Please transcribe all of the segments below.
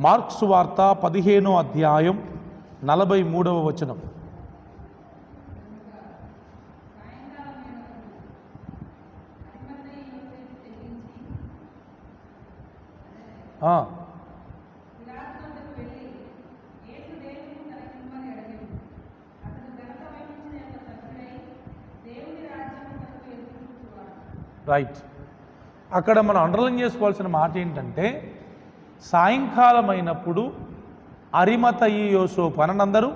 Marks వార్త 15వ అధ్యాయం 43వ వచనం. రైట్. అక్కడ మనం అండర్లైన్ చేసుకోవాల్సిన మాట ఏంటంటే, సాయంకాలం అయినప్పుడు అరిమతయి యోసేపు అనండి అందరూ.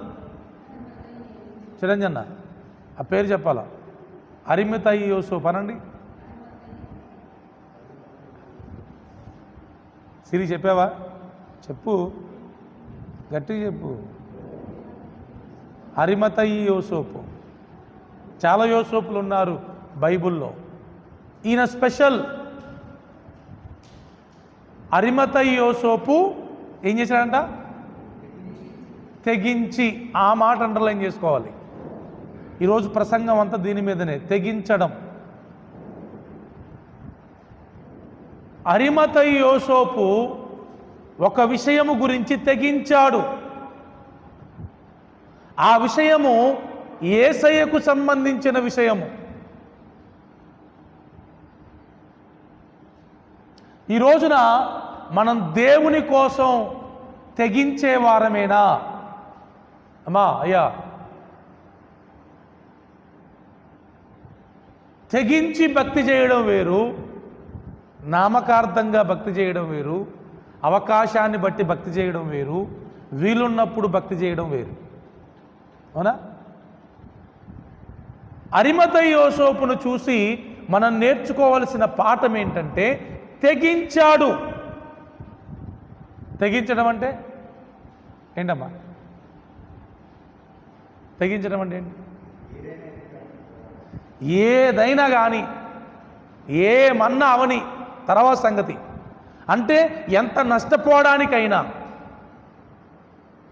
చిరంజన్న ఆ పేరు చెప్పాలా? అరిమతయి యోసేపు అనండి. సిరి చెప్పావా? చెప్పు, గట్టిగా చెప్పు. అరిమతయి యోసేపు. చాలా యోసేపులు ఉన్నారు బైబిల్లో, ఈయన స్పెషల్. అరిమతయి యోసేపు ఏం చేశాడంట? తెగించి. ఆ మాట అండర్లైన్ చేసుకోవాలి. ఈరోజు ప్రసంగం అంతా దీని మీదనే, తెగించడం. అరిమతయి యోసేపు ఒక విషయము గురించి తెగించాడు. ఆ విషయము యేసయ్యకు సంబంధించిన విషయము. ఈ రోజున మనం దేవుని కోసం తెగించే వారమేనా? అమ్మా అయ్యా, తెగించి భక్తి చేయడం వేరు, నామకార్థంగా భక్తి చేయడం వేరు, అవకాశాన్ని బట్టి భక్తి చేయడం వేరు, వీలున్నప్పుడు భక్తి చేయడం వేరు. అవునా? అరిమతయి యోసేపును చూసి మనం నేర్చుకోవలసిన పాఠం ఏంటంటే, తెగించాడు. తెగించడం అంటే ఏంటమ్మా? తెగించడం అంటే ఏంటి? ఏదైనా కానీ, ఏమన్నా అవని తర్వాత సంగతి. అంటే ఎంత నష్టపోవడానికైనా,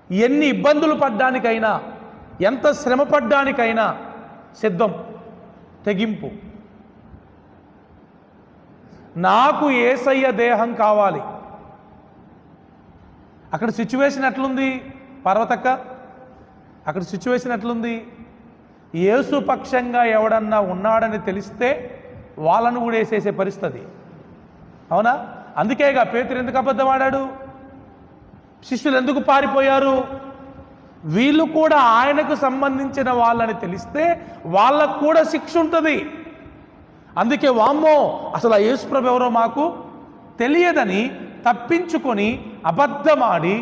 ఎన్ని ఇబ్బందులు పడ్డానికైనా, ఎంత శ్రమ పడ్డానికైనా సిద్ధం. తెగింపు. నాకు యేసయ్య దేహం కావాలి. అక్కడ సిచ్యువేషన్ ఎట్లుంది పార్వతక్క? అక్కడ సిచ్యువేషన్ ఎట్లుంది? యేసు పక్షంగా ఎవడన్నా ఉన్నాడని తెలిస్తే వాళ్ళను కూడా వేసేసే పరిస్థితి. అవునా? అందుకేగా పేతురు ఎందుకు అబద్ధం ఆడాడు? శిష్యులు ఎందుకు పారిపోయారు? వీళ్ళు కూడా ఆయనకు సంబంధించిన వాళ్ళని తెలిస్తే వాళ్ళకు కూడా శిక్ష ఉంటుంది. అందుకే వామ్మో అసలు ఆ యేసుప్రభు ఎవరో మాకు తెలియదని తప్పించుకొని అబద్ధమాడి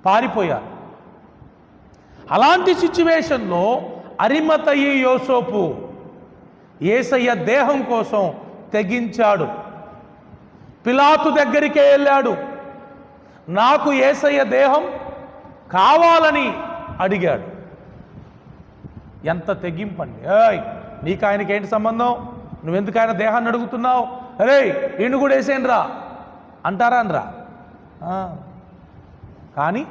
పారిపోయారు. అలాంటి సిచ్యువేషన్లో అరిమతయి యోసేపు యేసయ్య దేహం కోసం తెగించాడు. పిలాతు దగ్గరికే వెళ్ళాడు. నాకు యేసయ్య దేహం కావాలని అడిగాడు. ఎంత తెగింపండి! ఏయ్, నీకు ఆయనకి ఏంటి సంబంధం? నువ్వెందుకు ఆయన దేహాన్ని అడుగుతున్నావు? అరే ఈయన కూడా వేసేయండి రా అంటారా? అనరా? కానీ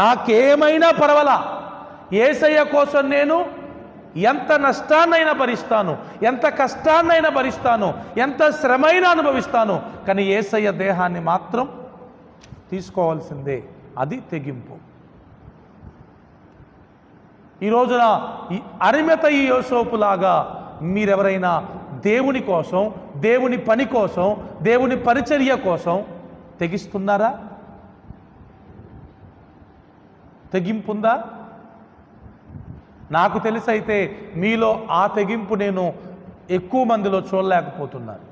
నాకేమైనా పర్వాలా, యేసయ్య కోసం నేను ఎంత నష్టాన్నైనా భరిస్తాను, ఎంత కష్టాన్నైనా భరిస్తాను, ఎంత శ్రమైనా అనుభవిస్తాను, కానీ యేసయ్య దేహాన్ని మాత్రం తీసుకోవాల్సిందే. అది తెగింపు. ఈ రోజున అరిమతయి యోసేపులాగా మీరెవరైనా దేవుని కోసం, దేవుని పని కోసం, దేవుని పరిచర్య కోసం తెగిస్తున్నారా? తెగింపుందా? నాకు తెలిసైతే మీలో ఆ తెగింపు నేను ఎక్కువ మందిలో చూడలేకపోతున్నాను.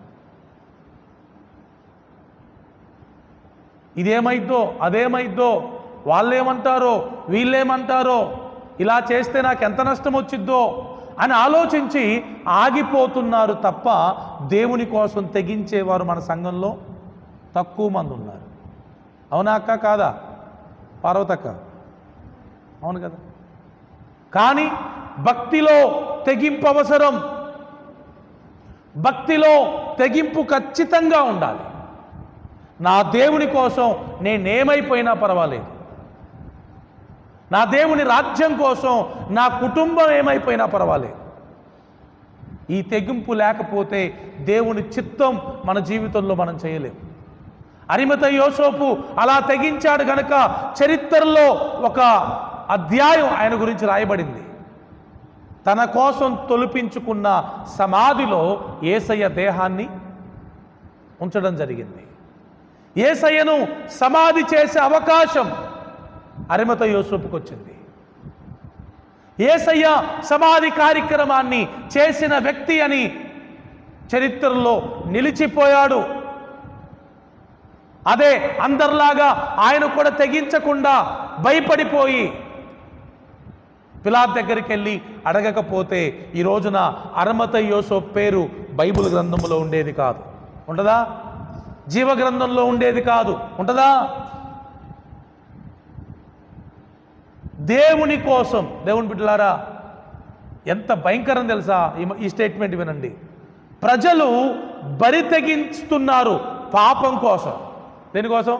ఇదేమైద్దో, అదేమైద్దో, వాళ్ళేమంటారో, వీళ్ళేమంటారో, ఇలా చేస్తే నాకు ఎంత నష్టం వచ్చిద్దో అని ఆలోచించి ఆగిపోతున్నారు తప్ప దేవుని కోసం తెగించేవారు మన సంఘంలో తక్కువ మంది ఉన్నారు. అవునా అక్క? కాదా పార్వతక్క? అవును కదా. కానీ భక్తిలో తెగింపు అవసరం. భక్తిలో తెగింపు ఖచ్చితంగా ఉండాలి. నా దేవుని కోసం నేనేమైపోయినా పర్వాలేదు, నా దేవుని రాజ్యం కోసం నా కుటుంబం ఏమైపోయినా పర్వాలేదు. ఈ తెగింపు లేకపోతే దేవుని చిత్తం మన జీవితంలో మనం చేయలేము. అరిమతయి యోసేపు అలా తెగించాడు గనక చరిత్రలో ఒక అధ్యాయం ఆయన గురించి రాయబడింది. తన కోసం తొలిపించుకున్న సమాధిలో యేసయ్య దేహాన్ని ఉంచడం జరిగింది. యేసయ్యను సమాధి చేసే అవకాశం అరిమతయి యోసేపుకు వచ్చింది. యేసయ్య సమాధి కార్యక్రమాన్ని చేసిన వ్యక్తి అని చరిత్రలో నిలిచిపోయాడు. అదే అందరిలాగా ఆయన కూడా తెగించకుండా భయపడిపోయి పిలాతు దగ్గరికి వెళ్ళి అడగకపోతే ఈ రోజున అరిమతయి యోసేపు పేరు బైబిల్ గ్రంథంలో ఉండేది కాదు. ఉంటుందా? జీవ గ్రంథంలో ఉండేది కాదు. ఉంటుందా? దేవుని కోసం, దేవుని బిడ్డలారా, ఎంత భయంకరం తెలుసా ఈ స్టేట్మెంట్ వినండి. ప్రజలు బరి తెగిస్తున్నారు పాపం కోసం. దేనికోసం?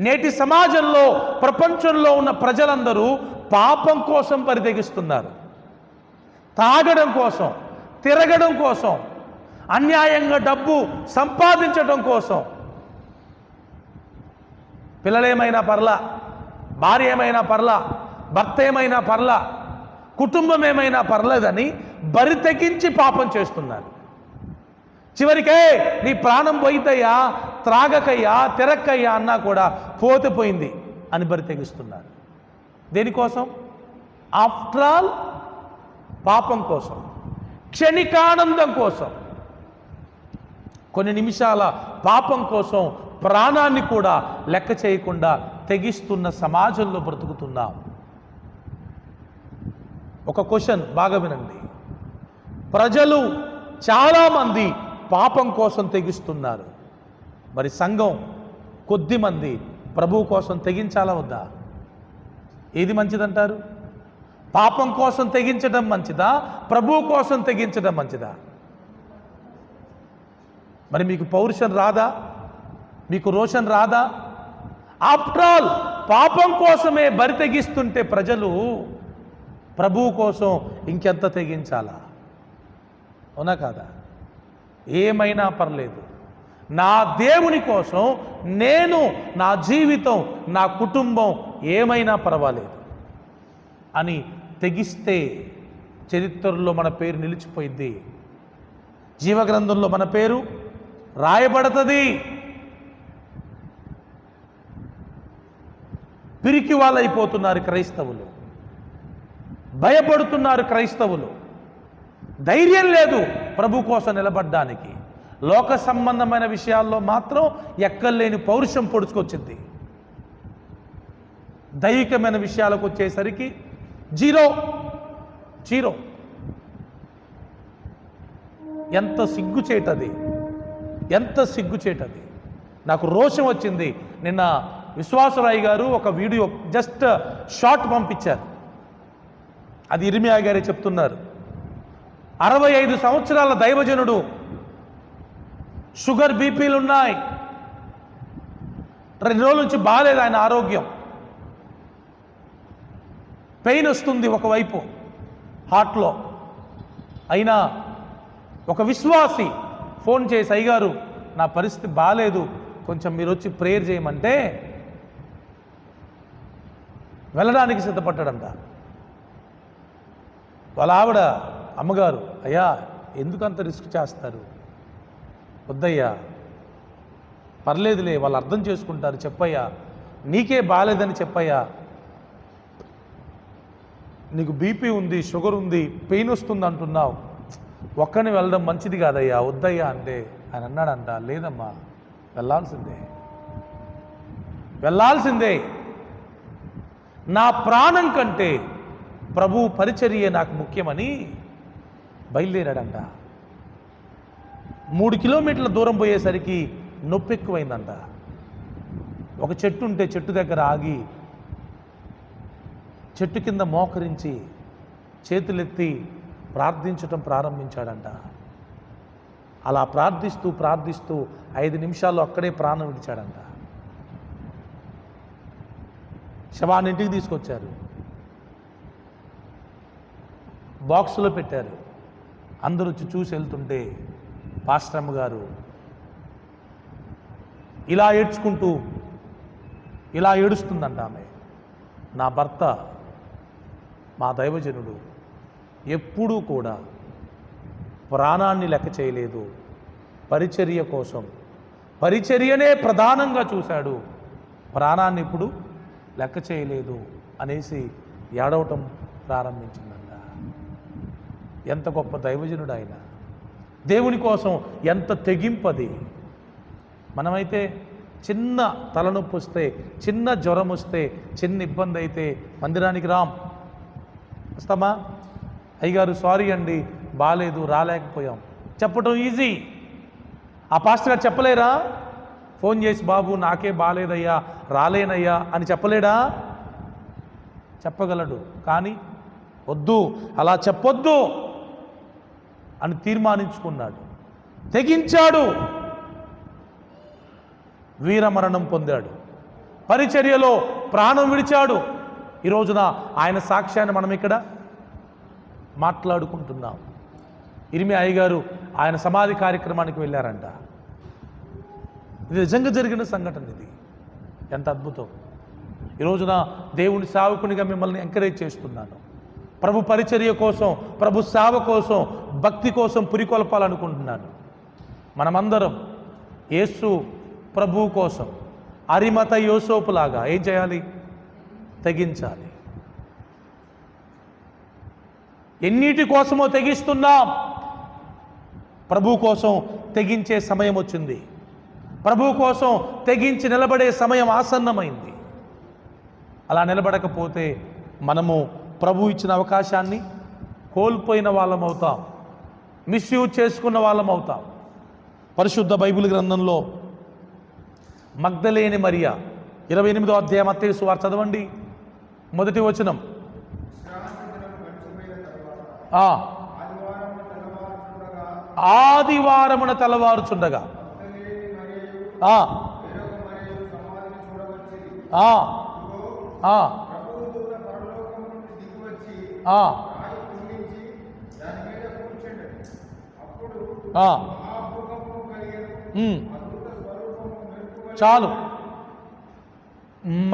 నేటి సమాజంలో ప్రపంచంలో ఉన్న ప్రజలందరూ పాపం కోసం బరి తెగిస్తున్నారు. తాగడం కోసం, తిరగడం కోసం, అన్యాయంగా డబ్బు సంపాదించడం కోసం. పిల్లలేమైనా పర్లా, భార్య ఏమైనా పర్లా, భర్త ఏమైనా పర్లా, కుటుంబం ఏమైనా పర్లేదని బరి తెగించి పాపం చేస్తున్నారు. చివరికే నీ ప్రాణం పోయితయ్యా, త్రాగకయ్యా, తిరక్కయ్యా అన్నా కూడా పోతే పోయింది అని బరి తెగిస్తున్నారు. దేనికోసం? ఆఫ్టర్ ఆల్ పాపం కోసం, క్షణికానందం కోసం, కొన్ని నిమిషాల పాపం కోసం ప్రాణాన్ని కూడా లెక్క చేయకుండా తెగిస్తున్న సమాజంలో బ్రతుకుతున్నాం. ఒక క్వశ్చన్ బాగా వినండి. ప్రజలు చాలామంది పాపం కోసం తెగిస్తున్నారు. మరి సంఘం కొద్దిమంది ప్రభువు కోసం తెగించాలా వద్దా? ఏది మంచిదంటారు? పాపం కోసం తెగించడం మంచిదా, ప్రభువు కోసం తెగించడం మంచిదా? మరి మీకు పౌరుషం రాదా? మీకు రోషన్ రాదా? ఆఫ్టర్ ఆల్ పాపం కోసమే బరి తెగిస్తుంటే ప్రజలు ప్రభువు కోసం ఇంకెంత తెగించాలా? అవునా కాదా? ఏమైనా పర్లేదు, నా దేవుని కోసం నేను, నా జీవితం, నా కుటుంబం ఏమైనా పర్వాలేదు అని తెగిస్తే చరిత్రలో మన పేరు నిలిచిపోయింది. జీవగ్రంథంలో మన పేరు రాయబడుతుంది. పిరికి వాళ్ళైపోతున్నారు క్రైస్తవులు, భయపడుతున్నారు క్రైస్తవులు. ధైర్యం లేదు ప్రభు కోసం నిలబడ్డానికి. లోక సంబంధమైన విషయాల్లో మాత్రం ఎక్కలేని పౌరుషం పొడుచుకొచ్చింది. దైవికమైన విషయాలకు వచ్చేసరికి జీరో. ఎంత సిగ్గుచేటది, ఎంత సిగ్గుచేటది. నాకు రోషం వచ్చింది. నిన్న విశ్వాసరాయ్ గారు ఒక వీడియో జస్ట్ షార్ట్ పంపించారు. అది ఇర్మియా గారే చెప్తున్నారు. 65 సంవత్సరాల దైవజనుడు, షుగర్ బీపీలు ఉన్నాయి, 2 రోజుల నుంచి బాగాలేదు ఆయన ఆరోగ్యం, పెయిన్ వస్తుంది ఒకవైపు హార్ట్లో. అయినా ఒక విశ్వాసి ఫోన్ చేసి, అయ్యగారు నా పరిస్థితి బాగాలేదు, కొంచెం మీరు వచ్చి ప్రేయర్ చేయమంటే వెళ్ళడానికి సిద్ధపడ్డాడంట. వాళ్ళ ఆవిడ, అమ్మగారు, అయ్యా ఎందుకంత రిస్క్ చేస్తారు? వద్దయ్యా, పర్లేదులే, వాళ్ళు అర్థం చేసుకుంటారు, చెప్పయ్యా, నీకే బాగాలేదని చెప్పయ్యా, నీకు బీపీ ఉంది, షుగర్ ఉంది, పెయిన్ వస్తుంది అంటున్నావు, ఒక్కని వెళ్ళడం మంచిది కాదయ్యా, వద్దయ్యా అంటే ఆయన అన్నాడంట, లేదమ్మా వెళ్ళాల్సిందే, నా ప్రాణం కంటే ప్రభు పరిచర్యే నాకు ముఖ్యమని బయలుదేరాడంట. 3 కిలోమీటర్ల దూరం పోయేసరికి నొప్పి ఎక్కువైందంట. ఒక చెట్టు ఉంటే చెట్టు దగ్గర ఆగి చెట్టు కింద మోకరించి చేతులెత్తి ప్రార్థించటం ప్రారంభించాడంట. అలా ప్రార్థిస్తూ 5 నిమిషాల్లో అక్కడే ప్రాణం విడిచాడంట. శవాన్ని ఇంటికి తీసుకొచ్చారు, బాక్సులో పెట్టారు. అందరూ వచ్చి చూసి వెళ్తుంటే పాస్టరమ్మ గారు ఇలా ఏడ్చుకుంటూ ఇలా ఏడుస్తుందంట ఆమె. నా భర్త, మా దైవజనుడు ఎప్పుడూ కూడా ప్రాణాన్ని లెక్క చేయలేదు, పరిచర్య కోసం పరిచర్యనే ప్రధానంగా చూశాడు, ప్రాణాన్ని ఇప్పుడు లెక్క చేయలేదు అనేసి ఏడవటం ప్రారంభించిందంట. ఎంత గొప్ప దైవజనుడు ఆయన! దేవుని కోసం ఎంత తెగింపది! మనమైతే చిన్న తలనొప్పి వస్తే, చిన్న జ్వరం వస్తే, చిన్న ఇబ్బంది అయితే మందిరానికి వస్తామా? అయ్యగారు సారీ అండి, బాలేదు, రాలేకపోయాం చెప్పటం ఈజీ. ఆ పాస్టర్ గారు చెప్పలేరా? ఫోన్ చేసి బాబు నాకే బాలేదయ్యా, రాలేనయ్యా అని చెప్పలేడా? చెప్పగలడు. కానీ వద్దు, అలా చెప్పొద్దు అని తీర్మానించుకున్నాడు, తెగించాడు, వీరమరణం పొందాడు, పరిచర్యలో ప్రాణం విడిచాడు. ఈ రోజున ఆయన సాక్ష్యాన్ని మనం ఇక్కడ మాట్లాడుకుంటున్నాం. ఇర్మియా అయ్యగారు ఆయన సమాధి కార్యక్రమానికి వెళ్ళారంట. ఇది నిజంగా జరిగిన సంఘటన. ఇది ఎంత అద్భుతం! ఈ రోజున దేవుని సేవకునిగా మిమ్మల్ని ఎంకరేజ్ చేస్తున్నాను. ప్రభు పరిచర్య కోసం, ప్రభు సేవ కోసం, భక్తి కోసం పురికొల్పాలనుకుంటున్నాను. మనమందరం యేసు ప్రభు కోసం అరిమత యోసేపులాగా ఏం చేయాలి? తెగించాలి. ఎన్నిటి కోసమో తెగిస్తున్నాం. ప్రభు కోసం తెగించే సమయం వచ్చింది. ప్రభు కోసం తెగించి నిలబడే సమయం ఆసన్నమైంది. అలా నిలబడకపోతే మనము ప్రభు ఇచ్చిన అవకాశాన్ని కోల్పోయిన వాళ్ళం అవుతాం, మిస్యూజ్ చేసుకున్న వాళ్ళం అవుతాం. పరిశుద్ధ బైబిల్ గ్రంథంలో మగ్దలేని మరియా 28వ అధ్యాయం మత్తయి సువార్త చదవండి, మొదటి వచనం. ఆదివారమున తెల్లవారుచుండగా చాలు.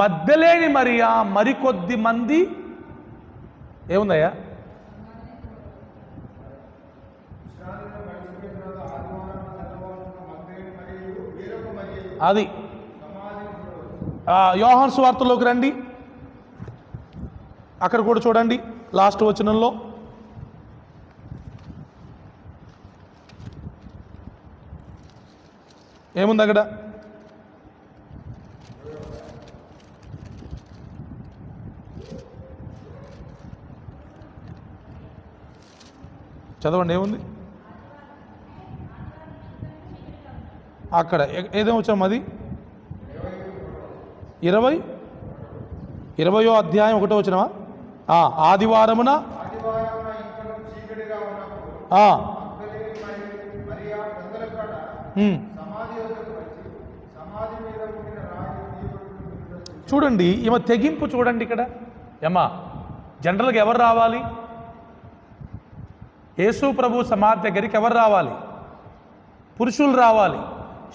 మగ్దలేని మరియా మరికొద్ది మంది ఏముందయ్యా? అది యోహాను సువార్తలోకి రండి, అక్కడ కూడా చూడండి. లాస్ట్ వచనంలో ఏముంది అక్కడ? చదవండి, ఏముంది అక్కడ? ఏదో వచ్చాము అది 20వ అధ్యాయం 1వ వచనమా? ఆదివారమున చూడండి, ఈమె తెగింపు చూడండి ఇక్కడ. ఏమ్మా, జనరల్గా ఎవరు రావాలి? యేసు ప్రభు సమాధి దగ్గరికి ఎవరు రావాలి? పురుషులు రావాలి,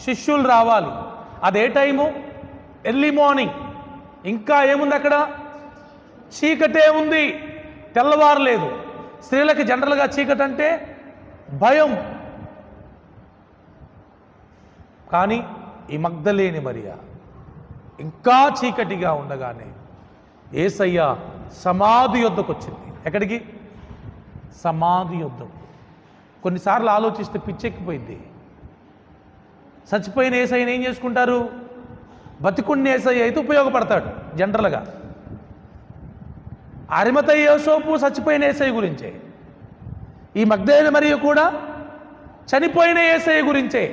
శిష్యులు రావాలి. అదే టైము ఎర్లీ మార్నింగ్. ఇంకా ఏముంది అక్కడ? చీకటే ఉంది, తెల్లవారలేదు. స్త్రీలకి జనరల్గా చీకటి అంటే భయం. కానీ ఈ మగ్దలేని మరియా ఇంకా చీకటిగా ఉండగానే యేసయ్య సమాధి యొద్దకు వచ్చింది. ఎక్కడికి? సమాధి యొద్దకు. కొన్నిసార్లు ఆలోచిస్తే పిచ్చెక్కిపోయింది. చచ్చిపోయిన యేసయ్యని ఏం చేసుకుంటారు? బతికున్న యేసయ్య అయితే ఉపయోగపడతాడు జనరల్గా. అరిమతయి యోసేపు చచ్చిపోయిన యేసయ్య గురించే, ఈ మగ్దలేని మరియ కూడా చనిపోయిన యేసయ్య గురించే.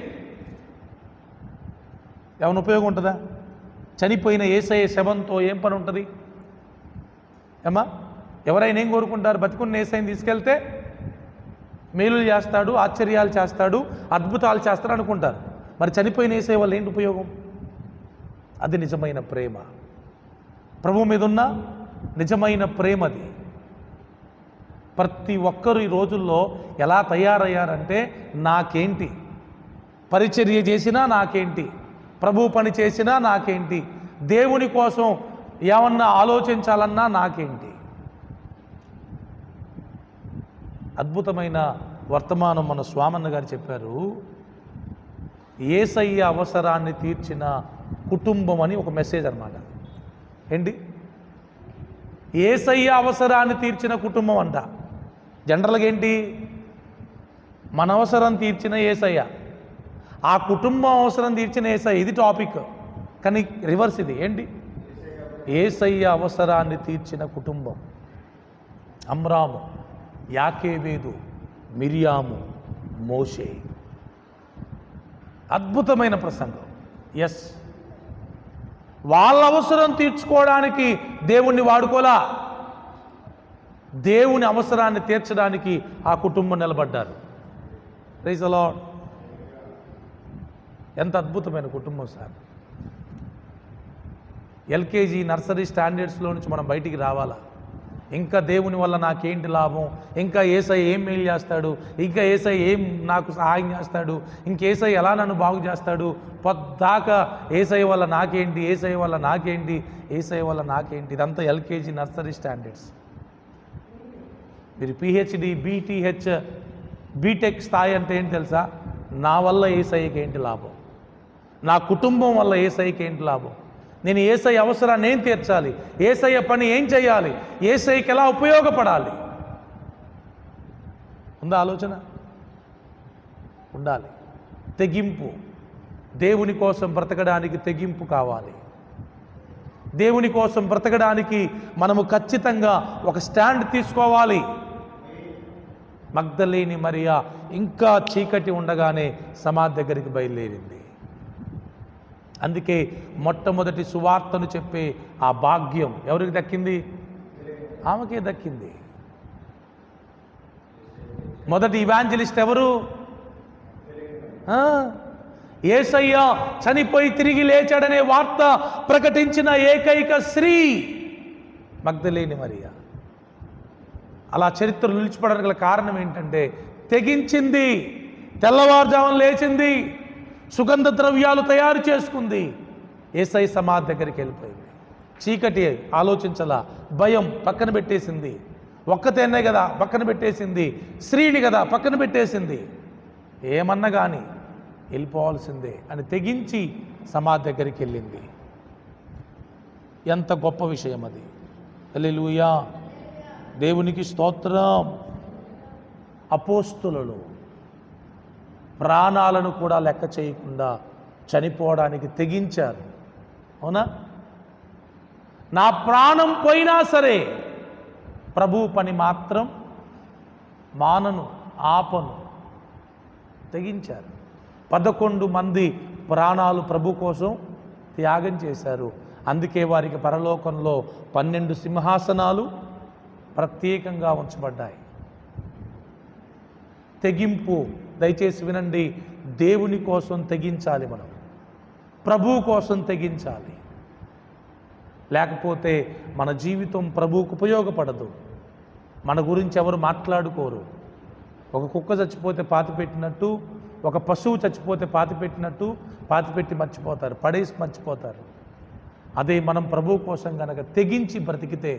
ఏమైనా ఉపయోగం ఉంటుందా? చనిపోయిన యేసయ్య శవంతో ఏం పని ఉంటుంది? ఏమా, ఎవరైనా ఏం కోరుకుంటారు? బతికున్న యేసయ్యని తీసుకెళ్తే మేలులు చేస్తాడు, ఆశ్చర్యాలు చేస్తాడు, అద్భుతాలు చేస్తాడు అనుకుంటారు. మరి చనిపోయిన యేసయ్య వల్ల ఏంటి ఉపయోగం? అది నిజమైన ప్రేమ. ప్రభు మీద ఉన్న నిజమైన ప్రేమది. ప్రతి ఒక్కరు ఈ రోజుల్లో ఎలా తయారయ్యారంటే, నాకేంటి, పరిచర్య చేసినా నాకేంటి, ప్రభు పని చేసినా నాకేంటి, దేవుని కోసం ఏమన్నా ఆలోచించాలన్నా నాకేంటి. అద్భుతమైన వర్తమానం మన స్వామన్న గారు చెప్పారు. యేసయ్య అవసరాన్ని తీర్చిన కుటుంబం అని ఒక మెసేజ్ అన్నమాట. ఏంటి? యేసయ్య అవసరాన్ని తీర్చిన కుటుంబం అంట. జనరల్గా ఏంటి? మన అవసరం తీర్చిన యేసయ్య, ఆ కుటుంబం అవసరం తీర్చిన యేసయ్య, ఇది టాపిక్. కానీ రివర్స్ ఇది. ఏంటి? యేసయ్య అవసరాన్ని తీర్చిన కుటుంబం. అమ్రాము, యాకేబేదు, మిరియాము, మోషే. అద్భుతమైన ప్రసంగం. ఎస్, వాళ్ళ అవసరం తీర్చుకోవడానికి దేవుణ్ణి వాడుకోలా, దేవుని అవసరాన్ని తీర్చడానికి ఆ కుటుంబం నిలబడ్డారు. Praise the lord. ఎంత అద్భుతమైన కుటుంబం సార్. ఎల్కేజీ నర్సరీ స్టాండర్డ్స్లో నుంచి మనం బయటికి రావాలా. ఇంకా దేవుని వల్ల నాకేంటి లాభం, ఇంకా యేసయ్య ఏం మేలు చేస్తాడు, ఇంకా యేసయ్య ఏం నాకు సహాయం చేస్తాడు, ఇంకేసయ్య ఎలా నన్ను బాగు చేస్తాడు, పొద్దాకా యేసయ్య వల్ల నాకేంటి, యేసయ్య వల్ల నాకేంటి, యేసయ్య వల్ల నాకేంటి. ఇదంతా ఎల్కేజీ నర్సరీ స్టాండర్డ్స్. మీరు పిహెచ్డి, బీటీహెచ్, బీటెక్ స్థాయి అంటే ఏంటి తెలుసా? నా వల్ల యేసయ్యకి ఏంటి లాభం, నా కుటుంబం వల్ల యేసయ్యకి ఏంటి లాభం, నేను యేసయ్య అవసరాన్ని ఏం తీర్చాలి, యేసయ్య పని ఏం చేయాలి, యేసయ్యకి ఎలా ఉపయోగపడాలి. ఉందా ఆలోచన? ఉండాలి. తెగింపు. దేవుని కోసం బ్రతకడానికి తెగింపు కావాలి. దేవుని కోసం బ్రతకడానికి మనము ఖచ్చితంగా ఒక స్టాండ్ తీసుకోవాలి. మగ్దలేని మరియా ఇంకా చీకటి ఉండగానే సమాధి దగ్గరికి బయలుదేరింది. అందుకే మొట్టమొదటి సువార్తను చెప్పే ఆ భాగ్యం ఎవరికి దక్కింది? ఆమెకే దక్కింది. మొదటి ఇవాంజలిస్ట్ ఎవరు? యేసయ్య చనిపోయి తిరిగి లేచాడనే వార్త ప్రకటించిన ఏకైక స్త్రీ మగ్దలేని మరియా. అలా చరిత్రలు నిలిచిపోవడానికి గల కారణం ఏంటంటే తెగించింది, తెల్లవారుజామున లేచింది, సుగంధ ద్రవ్యాలు తయారు చేసుకుంది, యేసయ్య సమాధి దగ్గరికి వెళ్ళిపోయింది. చీకటి ఆలోచించలా, భయం పక్కన పెట్టేసింది, ఒక్కతేనే కదా పక్కన పెట్టేసింది, స్త్రీని కదా పక్కన పెట్టేసింది, ఏమన్నా కానీ వెళ్ళిపోవాల్సిందే అని తెగించి సమాధి దగ్గరికి వెళ్ళింది. ఎంత గొప్ప విషయం అది. హల్లెలూయా, దేవునికి స్తోత్రం. అపోస్తులు ప్రాణాలను కూడా లెక్క చేయకుండా చనిపోవడానికి తెగించారు. అవునా? నా ప్రాణం పోయినా సరే ప్రభు పని మాత్రం మానను, ఆపను, తెగించారు. 11 మంది ప్రాణాలు ప్రభు కోసం త్యాగం చేశారు. అందుకే వారికి పరలోకంలో 12 సింహాసనాలు ప్రత్యేకంగా ఉంచబడ్డాయి. తెగింపు. దయచేసి వినండి, దేవుని కోసం తెగించాలి, మనం ప్రభువు కోసం తెగించాలి. లేకపోతే మన జీవితం ప్రభువుకు ఉపయోగపడదు. మన గురించి ఎవరు మాట్లాడుకోరు. ఒక కుక్క చచ్చిపోతే పాతిపెట్టినట్టు, ఒక పశువు చచ్చిపోతే పాతిపెట్టినట్టు పాతిపెట్టి మర్చిపోతారు, పడేసి మర్చిపోతారు. అదే మనం ప్రభువు కోసం కనుక తెగించి బ్రతికితే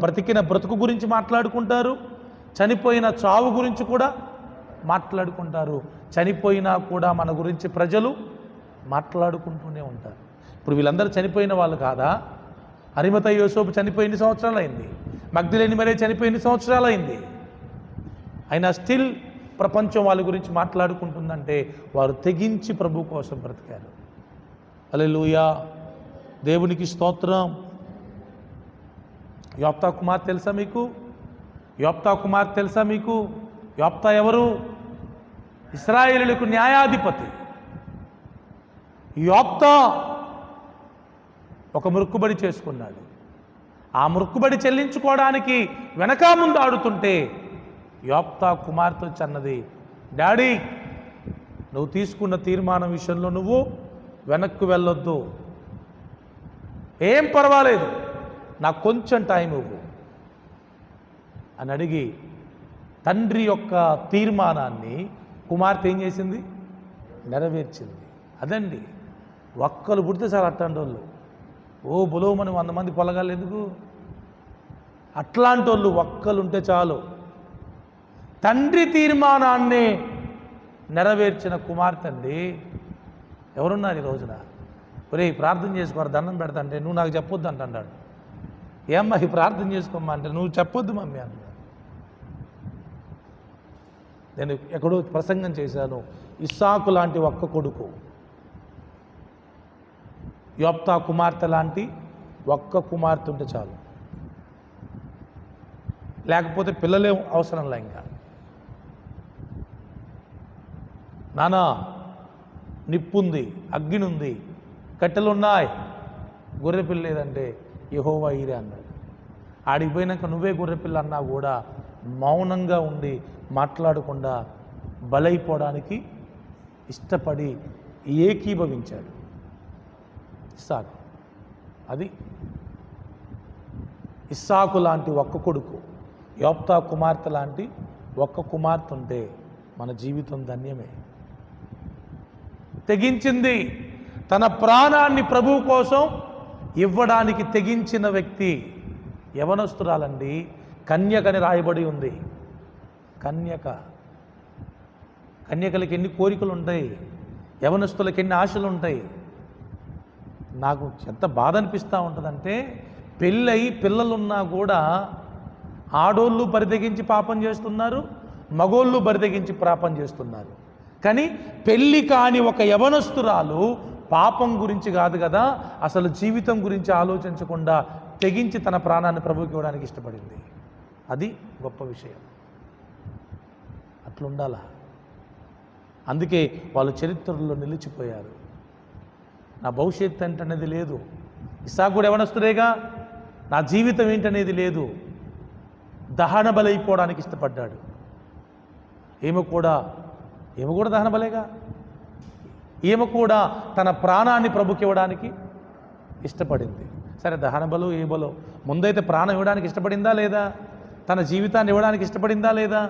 బ్రతికిన బ్రతుకు గురించి మాట్లాడుకుంటారు, చనిపోయిన చావు గురించి కూడా మాట్లాడుకుంటారు. చనిపోయినా కూడా మన గురించి ప్రజలు మాట్లాడుకుంటూనే ఉంటారు. ఇప్పుడు వీళ్ళందరూ చనిపోయిన వాళ్ళు కాదా? అరిమత యోసేపు చనిపోయి ఎన్ని సంవత్సరాలు అయింది, మగ్దలేని మరియ చనిపోయి ఎన్ని సంవత్సరాలు అయింది, అయినా స్టిల్ ప్రపంచం వాళ్ళ గురించి మాట్లాడుకుంటుందంటే వారు తెగించి ప్రభు కోసం బ్రతికారు. హల్లెలూయా, దేవునికి స్తోత్రం. యోప్తా కుమార్ తెలుసా మీకు? యోప్తా కుమార్ తెలుసా మీకు? యోప్తా ఎవరు? ఇశ్రాయేలులకు న్యాయాధిపతి. యోప్తా ఒక మొక్కుబడి చేసుకున్నాడు. ఆ మొక్కుబడి చెల్లించుకోవడానికి వెనక ముందు ఆడుతుంటే యోప్తా కుమార్తె వచ్చి అన్నది, డాడీ నువ్వు తీసుకున్న తీర్మానం విషయంలో నువ్వు వెనక్కు వెళ్ళొద్దు, ఏం పర్వాలేదు, నాకు కొంచెం టైం ఇవ్వు అని అడిగి తండ్రి యొక్క తీర్మానాన్ని కుమార్తె ఏం చేసింది? నెరవేర్చింది. అదండి ఒక్కరు పుడితే సార్ అట్లాంటి వాళ్ళు ఓ బులోమని 100 మంది పొలగాళ్ళు ఎందుకు? అట్లాంటి వాళ్ళు ఒక్కలుంటే చాలు. తండ్రి తీర్మానాన్ని నెరవేర్చిన కుమార్తె అండి. ఎవరున్నారు ఈ రోజున? ఒరే ప్రార్థన చేసుకోరు, దండం పెడతా అంటే నువ్వు నాకు చెప్పొద్దు అంటున్నాడు. ఏమ్మా ఈ ప్రార్థన చేసుకోమ్మా అంటే నువ్వు చెప్పొద్దు మమ్మీ అంటున్నాడు. నేను ఎక్కడో ప్రసంగం చేశాను, ఇస్సాకు లాంటి ఒక్క కొడుకు, యోప్తా కుమార్తె లాంటి ఒక్క కుమార్తె ఉంటే చాలు, లేకపోతే పిల్లలే అవసరంలా. ఇంకా నానా నిప్పుంది, అగ్గినుంది, కట్టెలున్నాయి, గొర్రెపిల్ల లేదంటే యెహోవా ఈరే అన్నాడు. ఆడికి పోయినాక నువ్వే గొర్రెపిల్ల అన్నా కూడా మౌనంగా ఉండి మాట్లాడకుండా బలైపోవడానికి ఇష్టపడి ఏకీభవించాడు ఇస్సాకు. అది ఇస్సాకు లాంటి ఒక్క కొడుకు, యోప్తా కుమార్తె లాంటి ఒక్క కుమార్తె ఉంటే మన జీవితం ధన్యమే. తెగించింది, తన ప్రాణాన్ని ప్రభువు కోసం ఇవ్వడానికి తెగించిన వ్యక్తి యవనస్తురాలండి. కన్యకని రాయబడి ఉంది. కన్యకలకి ఎన్ని కోరికలు ఉంటాయి, యవనస్తులకి ఎన్ని ఆశలు ఉంటాయి. నాకు ఎంత బాధ అనిపిస్తూ ఉంటుందంటే, పెళ్ళై పిల్లలున్నా కూడా ఆడోళ్ళు బరితెగించి పాపం చేస్తున్నారు, మగోళ్ళు బరితెగించి పాపం చేస్తున్నారు. కానీ పెళ్ళి కాని ఒక యవనస్తురాలు పాపం గురించి కాదు కదా, అసలు జీవితం గురించి ఆలోచించకుండా తెగించి తన ప్రాణాన్ని ప్రభువుకి ఇవ్వడానికి ఇష్టపడింది. అది గొప్ప విషయం. అట్లుండాలా. అందుకే వాళ్ళు చరిత్రలో నిలిచిపోయారు. నా భవిష్యత్తు ఏంటనేది లేదు. ఇస్సాకు కూడా యవనస్తుడేగా, నా జీవితం ఏంటనేది లేదు. దహన బలైపోవడానికి ఇష్టపడ్డాడు. ఈమె కూడా దహన బలేగా. ఈమె కూడా తన ప్రాణాన్ని ప్రభుకి ఇవ్వడానికి ఇష్టపడింది. సరే, దహన బలు ఏ బలో, ముందైతే ప్రాణం ఇవ్వడానికి ఇష్టపడిందా లేదా? తన జీవితాన్ని ఇవ్వడానికి ఇష్టపడిందా లేదా?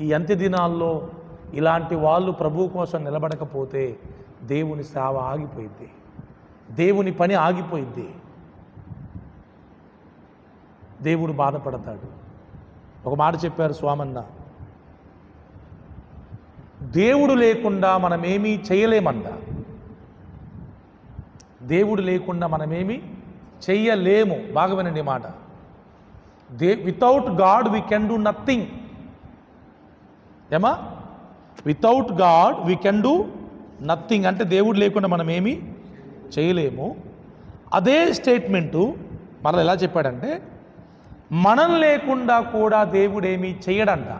ఈ అంత్య దినాల్లో ఇలాంటి వాళ్ళు ప్రభువు కోసం నిలబడకపోతే దేవుని సేవ ఆగిపోయిద్ది, దేవుని పని ఆగిపోయిద్ది, దేవుడు బాధపడతాడు. ఒక మాట చెప్పారు స్వామన్న, దేవుడు లేకుండా మనమేమీ చేయలేమంట. దేవుడు లేకుండా మనమేమీ చెయ్యలేము. బాగా వినండి మాట. Without God we can do nothing. ఏమా? Without God we can do nothing అంటే దేవుడు లేకుండా మనం ఏమీ చేయలేము. అదే స్టేట్మెంటు మరలా ఎలా చెప్పాడంటే, మనం లేకుండా కూడా దేవుడు ఏమీ చెయ్యడంట.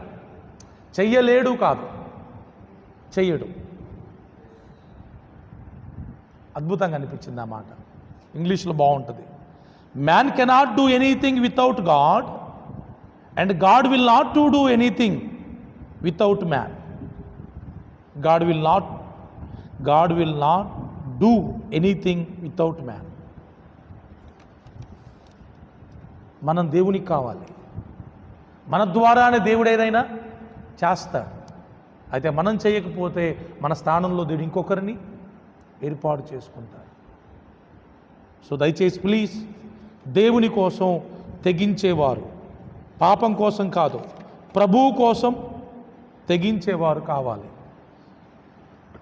చెయ్యలేడు కాదు, చెయ్యడు. అద్భుతంగా అనిపించింది ఆ మాట. ఇంగ్లీష్లో బాగుంటుంది. Man cannot do anything without God and God will not to do anything without man. God will not do anything without man. మనం దేవునికి కావాలి. మన ద్వారానే దేవుడు ఏదైనా చేస్తాడు. అయితే మనం చేయకపోతే మన స్థానంలో దేవుడు ఇంకొకరిని ఏర్పాటు చేసుకుంటాడు. సో దయచేసి ప్లీజ్, దేవుని కోసం తెగించేవారు, పాపం కోసం కాదు, ప్రభువు కోసం తెగించేవారు కావాలి.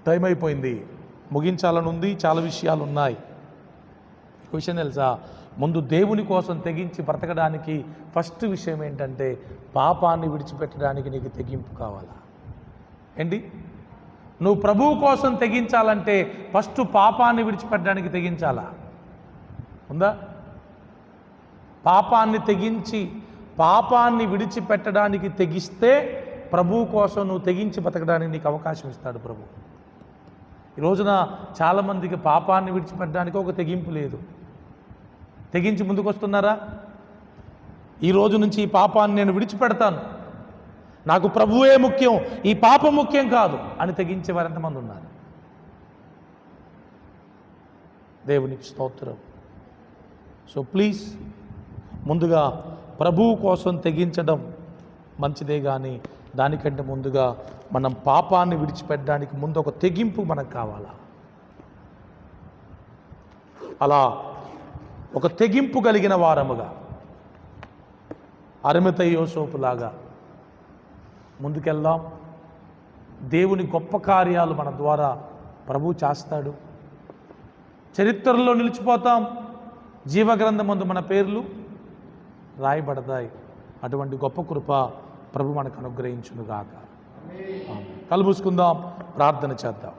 టైం అయిపోయింది, ముగించాలని ఉంది, చాలా విషయాలు ఉన్నాయి. క్వశ్చన్ తెలుసా? ముందు దేవుని కోసం తెగించి బ్రతకడానికి ఫస్ట్ విషయం ఏంటంటే, పాపాన్ని విడిచిపెట్టడానికి నీకు తెగింపు కావాలా? ఏంటి? నువ్వు ప్రభువు కోసం తెగించాలంటే ఫస్ట్ పాపాన్ని విడిచిపెట్టడానికి తెగించాలా? ఉందా? పాపాన్ని విడిచిపెట్టడానికి తెగిస్తే ప్రభువు కోసం నువ్వు తెగించి బతకడానికి నీకు అవకాశం ఇస్తాడు ప్రభు. ఈ రోజున చాలామందికి పాపాన్ని విడిచిపెట్టడానికి ఒక తెగింపు లేదు. తెగించి ముందుకు వస్తున్నారా? ఈ రోజు నుంచి ఈ పాపాన్ని నేను విడిచిపెడతాను, నాకు ప్రభువే ముఖ్యం, ఈ పాపం ముఖ్యం కాదు అని తెగించే వారు ఎంతమంది ఉన్నారు? దేవునికి స్తోత్రం. సో ప్లీజ్, ముందుగా ప్రభువు కోసం తెగించడం మంచిదే, కానీ దానికంటే ముందుగా మనం పాపాన్ని విడిచిపెట్టడానికి ముందు ఒక తెగింపు మనకు కావాలా. అలా ఒక తెగింపు కలిగిన వారముగా అరిమతయి యోసేపులాగా ముందుకెళ్దాం. దేవుని గొప్ప కార్యాలు మన ద్వారా ప్రభు చేస్తాడు. చరిత్రలో నిలిచిపోతాం. జీవగ్రంథమందు మన పేర్లు రాయబడతాయి. అటువంటి గొప్ప కృప ప్రభు మనకు అనుగ్రహించునుగాక. కళ్ళు మూసుకుందాం, ప్రార్థన చేద్దాం.